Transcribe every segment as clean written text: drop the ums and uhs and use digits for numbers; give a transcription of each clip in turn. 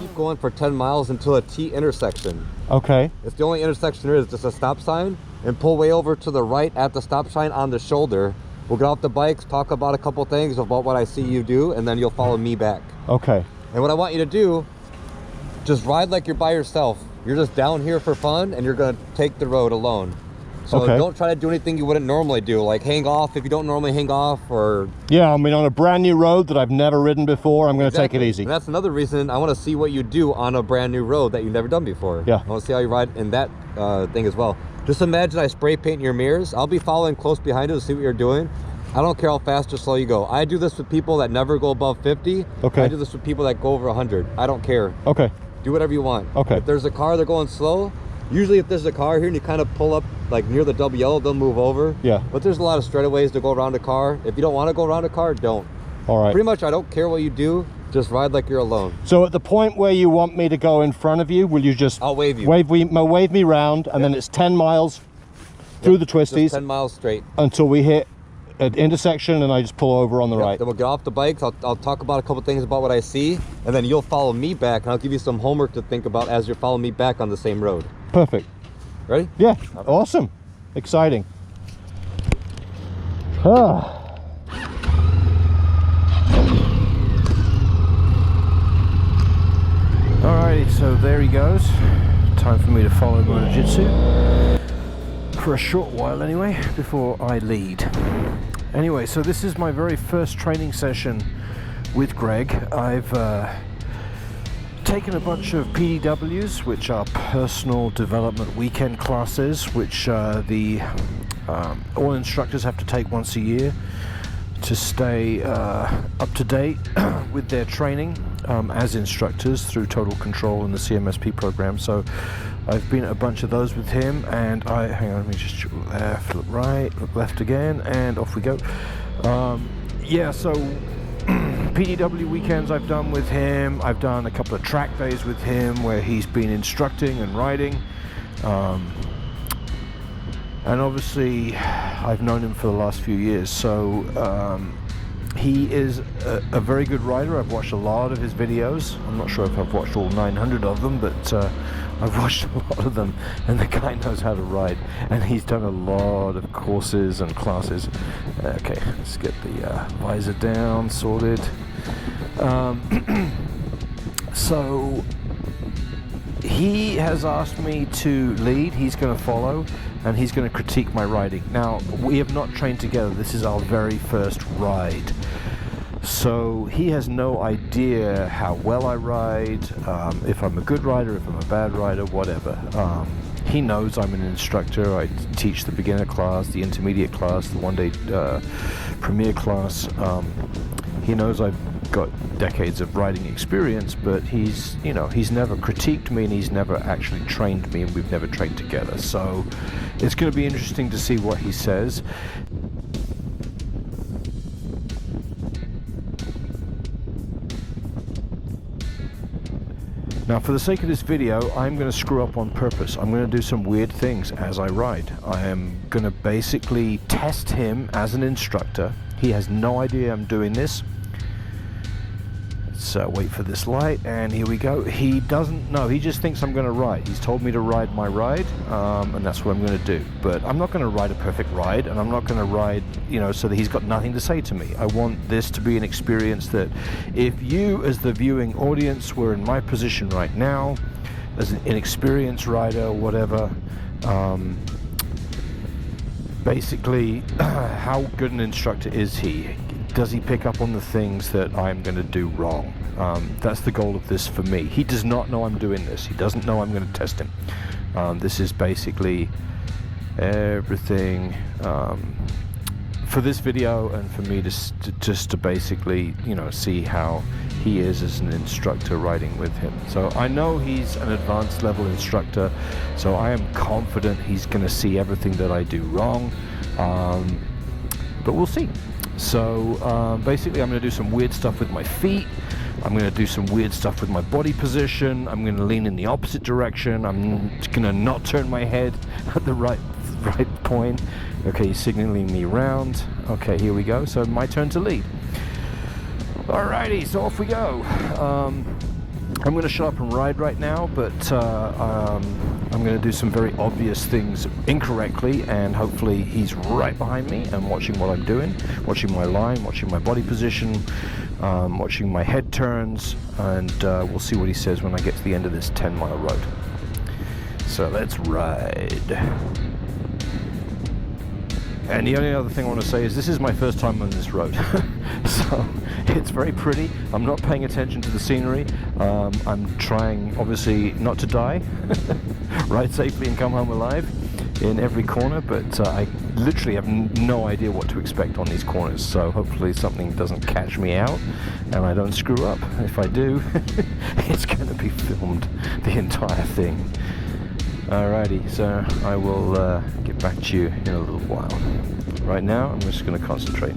Keep going for 10 miles until a T intersection. Okay. It's the only intersection there is, just a stop sign, and pull way over to the right at the stop sign on the shoulder. We'll get off the bikes, talk about a couple things about what I see you do, and then you'll follow me back. Okay. And what I want you to do, just ride like you're by yourself. You're just down here for fun, and you're gonna take the road alone. So don't try to do anything you wouldn't normally do, like hang off if you don't normally hang off, or... Yeah, I mean, on a brand new road that I've never ridden before, I'm gonna take it easy. And that's another reason I wanna see what you do on a brand new road that you've never done before. Yeah. I wanna see how you ride in that thing as well. Just imagine I spray paint your mirrors. I'll be following close behind you to see what you're doing. I don't care how fast or slow you go. I do this with people that never go above 50. Okay. I do this with people that go over 100. I don't care. Okay. Do whatever you want. Okay. If there's a car, they're going slow. Usually if there's a car here and you kind of pull up like near the double yellow, they'll move over. Yeah. But there's a lot of straightaways to go around a car. If you don't want to go around a car, don't. All right. Pretty much, I don't care what you do. Just ride like you're alone. So at the point where you want me to go in front of you, will you just... I'll wave you. Wave me round, and then it's 10 miles through the twisties. Just 10 miles straight. Until we hit an intersection and I just pull over on the right. Then we'll get off the bikes. I'll talk about a couple things about what I see, and then you'll follow me back, and I'll give you some homework to think about as you're following me back on the same road. Perfect. Ready? Yeah. Awesome. Exciting. Ah. Alrighty, so there he goes. Time for me to follow MotoJitsu for a short while anyway, before I lead. Anyway, so this is my very first training session with Greg. I've taken a bunch of PDWs, which are personal development weekend classes, which all instructors have to take once a year to stay up to date with their training as instructors through Total Control and the CMSP program. So I've been at a bunch of those with him, and hang on, let me just look left, look right, look left again, and off we go. Yeah, so PDW weekends I've done with him. I've done a couple of track days with him where he's been instructing and riding. And obviously I've known him for the last few years, so he is a very good rider. I've watched a lot of his videos. I'm not sure if I've watched all 900 of them, but I've watched a lot of them, and the guy knows how to ride, and he's done a lot of courses and classes. Okay, let's get the visor down, sorted. So he has asked me to lead. He's going to follow, and he's going to critique my riding. Now, we have not trained together. This is our very first ride. So he has no idea how well I ride, if I'm a good rider, if I'm a bad rider, whatever. He knows I'm an instructor. I teach the beginner class, the intermediate class, the one-day premier class. He knows I've got decades of riding experience, but he's never critiqued me, and he's never actually trained me, and we've never trained together. So it's going to be interesting to see what he says. Now, for the sake of this video, I'm going to screw up on purpose. I'm going to do some weird things as I ride. I am going to basically test him as an instructor. He has no idea I'm doing this. Let's wait for this light, and here we go. He doesn't know. He just thinks I'm going to ride. He's told me to ride my ride, and that's what I'm going to do. But I'm not going to ride a perfect ride, and I'm not going to ride, so that he's got nothing to say to me. I want this to be an experience that if you, as the viewing audience, were in my position right now, as an inexperienced rider, whatever, basically, how good an instructor is he? Does he pick up on the things that I'm going to do wrong? That's the goal of this for me. He does not know I'm doing this. He doesn't know I'm going to test him. This is basically everything for this video, and for me just to basically, see how he is as an instructor riding with him. So I know he's an advanced level instructor, so I am confident he's going to see everything that I do wrong, but we'll see. So basically I'm going to do some weird stuff with my feet. I'm going to do some weird stuff with my body position. I'm going to lean in the opposite direction. I'm going to not turn my head at the right point. Okay, he's signaling me round. Okay, here we go. So my turn to lead. Alrighty, so off we go. I'm going to shut up and ride right now, but I'm going to do some very obvious things incorrectly, and hopefully he's right behind me and watching what I'm doing, watching my line, watching my body position, watching my head turns, and we'll see what he says when I get to the end of this 10-mile road. So let's ride. And the only other thing I want to say is this is my first time on this road. So it's very pretty. I'm not paying attention to the scenery. I'm trying, obviously, not to die, ride safely and come home alive in every corner, but I literally have no idea what to expect on these corners. So hopefully something doesn't catch me out and I don't screw up. If I do, it's going to be filmed, the entire thing. Alrighty, so I will get back to you in a little while. Right now, I'm just going to concentrate.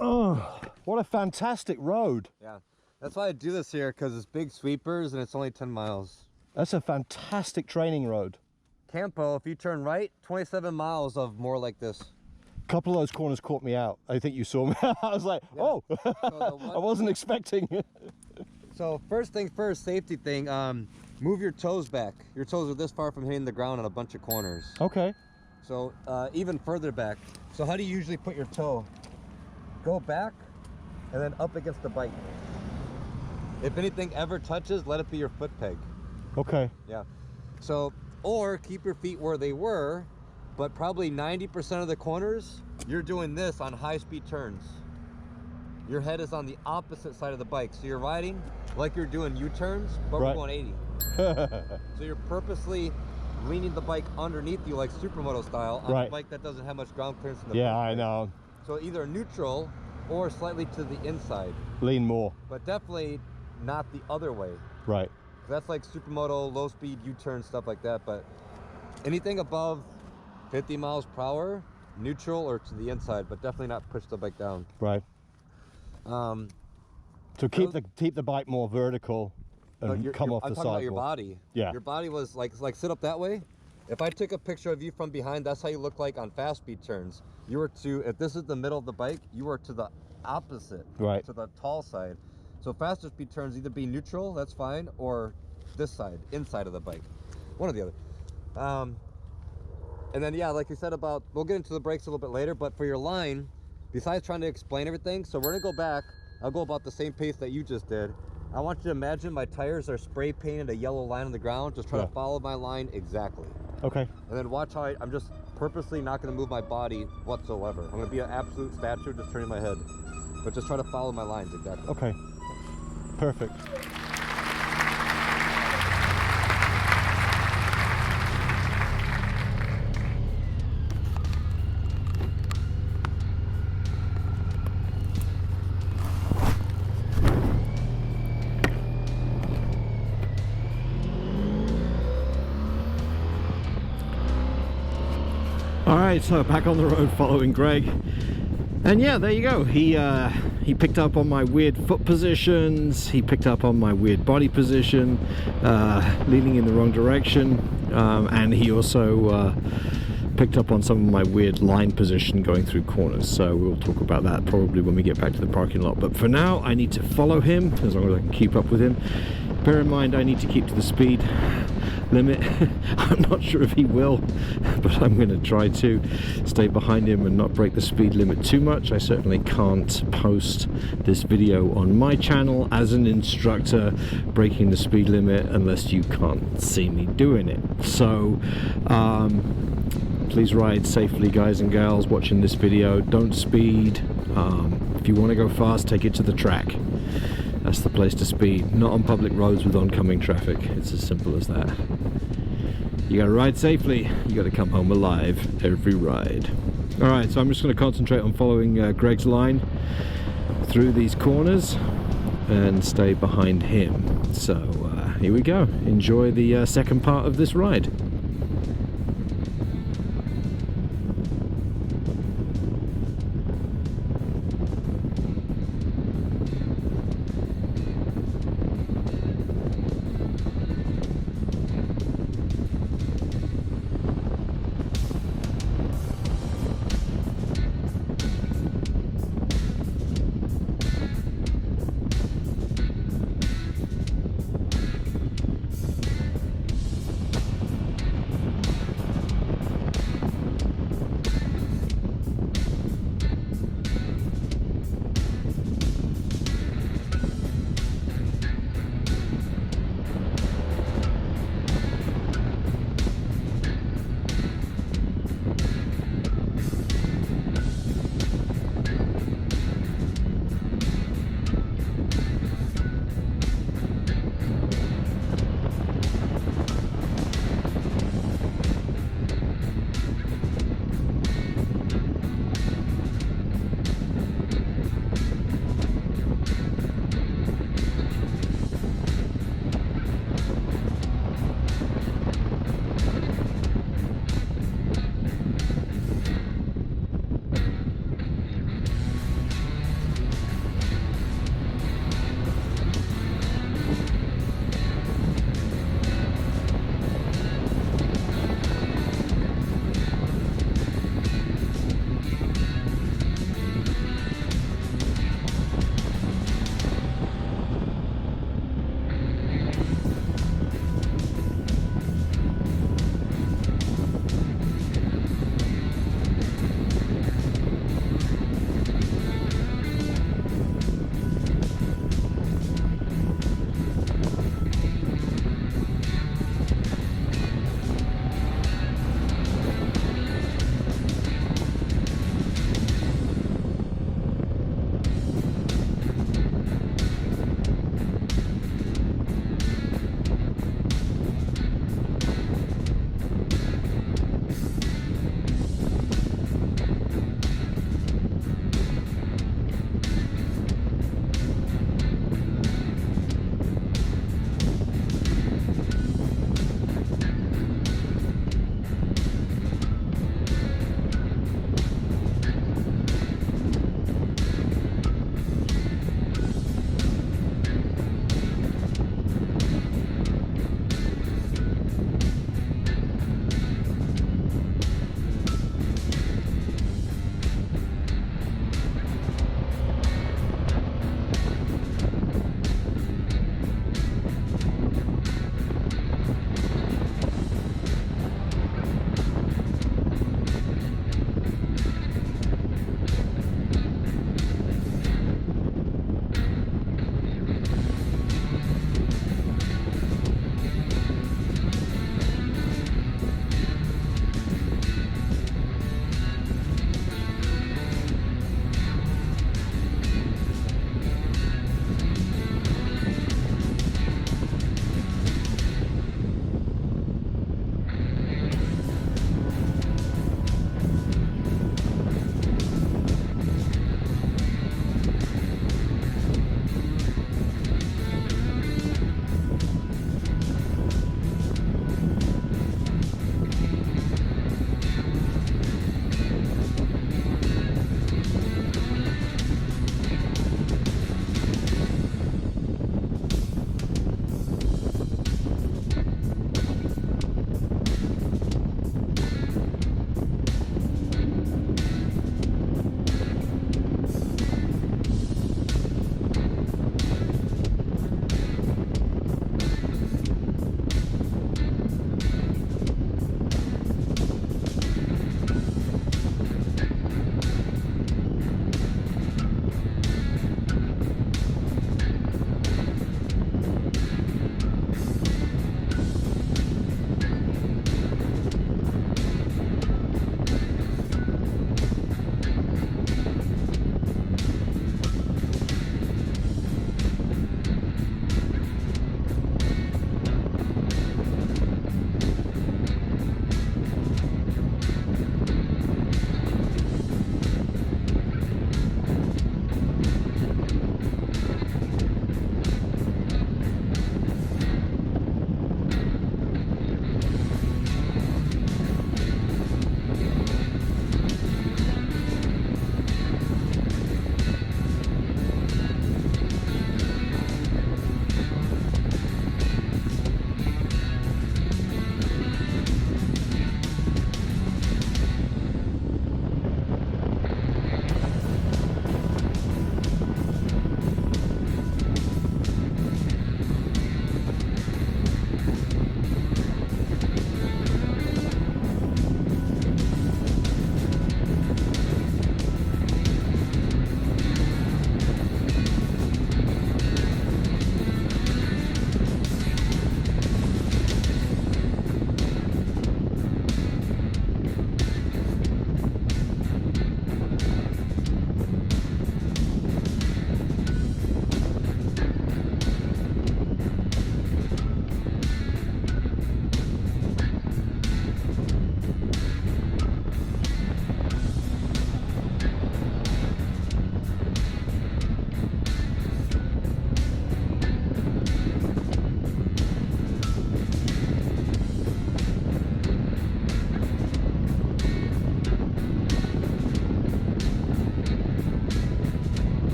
Oh, what a fantastic road. Yeah, that's why I do this here, because it's big sweepers and it's only 10 miles. That's a fantastic training road. Campo, if you turn right, 27 miles of more like this. A couple of those corners caught me out. I think you saw me. I was like, yeah. Oh, I wasn't expecting it. So first thing first, safety thing, move your toes back. Your toes are this far from hitting the ground on a bunch of corners. Okay. So even further back. So how do you usually put your toe? Go back and then up against the bike. If anything ever touches, let it be your foot peg. Okay. Yeah. So, or keep your feet where they were, but probably 90% of the corners, you're doing this on high-speed turns. Your head is on the opposite side of the bike. So you're riding like you're doing U-turns, but we're going 80. So you're purposely leaning the bike underneath you like supermoto style on a bike that doesn't have much ground clearance in the Yeah, I know. So either neutral or slightly to the inside. Lean more. But definitely not the other way. Right. That's like supermoto, low speed, U-turn, stuff like that. But anything above 50 miles per hour, neutral or to the inside, but definitely not push the bike down. Right. So keep the bike more vertical and come off the sidewalk. I'm talking about your body. Yeah. Your body was like sit up that way. If I took a picture of you from behind, that's how you look like on fast speed turns. You were if this is the middle of the bike, you were to the opposite, to the tall side. So faster speed turns either be neutral, that's fine, or this side, inside of the bike. One or the other. And then, yeah, like you said about, we'll get into the brakes a little bit later, but for your line, besides trying to explain everything, so we're gonna go back, I'll go about the same pace that you just did. I want you to imagine my tires are spray painted a yellow line on the ground, just try to follow my line exactly. Okay. And then watch how I'm just purposely not gonna move my body whatsoever. I'm gonna be an absolute statue, just turning my head. But just try to follow my lines exactly. Okay. Perfect. Alright, so back on the road following Greg. And yeah, there you go. He picked up on my weird foot positions. He picked up on my weird body position, leaning in the wrong direction. And he also picked up on some of my weird line position going through corners. So we'll talk about that probably when we get back to the parking lot. But for now, I need to follow him as long as I can keep up with him. Bear in mind, I need to keep to the speed limit. I'm not sure if he will, but I'm going to try to stay behind him and not break the speed limit too much. I certainly can't post this video on my channel as an instructor breaking the speed limit unless you can't see me doing it. So please ride safely, guys and gals watching this video. Don't speed. If you want to go fast, take it to the track. That's the place to speed, not on public roads with oncoming traffic. It's as simple as that. You gotta ride safely, you gotta come home alive every ride. Alright, so I'm just gonna concentrate on following Greg's line through these corners and stay behind him. So here we go. Enjoy the second part of this ride.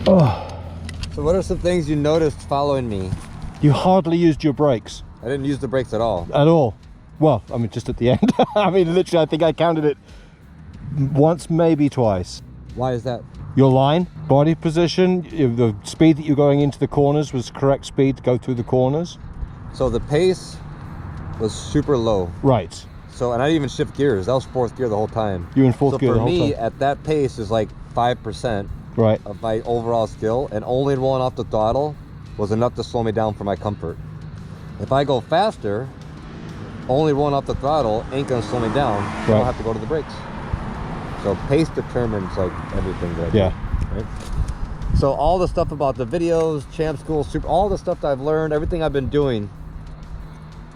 Oh. So what are some things you noticed following me? You hardly used your brakes. I didn't use the brakes at all. At all. Well, I mean, just at the end. I mean, literally, I think I counted it once, maybe twice. Why is that? Your line, body position, the speed that you're going into the corners was correct speed to go through the corners. So the pace was super low. Right. So, and I didn't even shift gears. That was fourth gear the whole time. You were in fourth gear the whole time. So for me, at that pace is like 5% right. of my overall skill, and only rolling off the throttle was enough to slow me down for my comfort. If I go faster, only rolling off the throttle ain't gonna slow me down. Right. I'll have to go to the brakes. So pace determines like everything that I do. Right? So all the stuff about the videos, Champ School, Super, all the stuff that I've learned, everything I've been doing,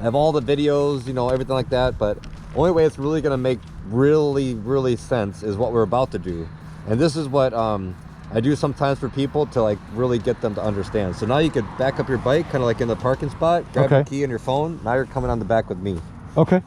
I have all the videos, you know, everything like that, but only way it's really gonna make really sense is what we're about to do. And this is what I do sometimes for people to like really get them to understand. So now you could back up your bike, kind of like in the parking spot, grab your key and your phone. Now you're coming on the back with me. Okay.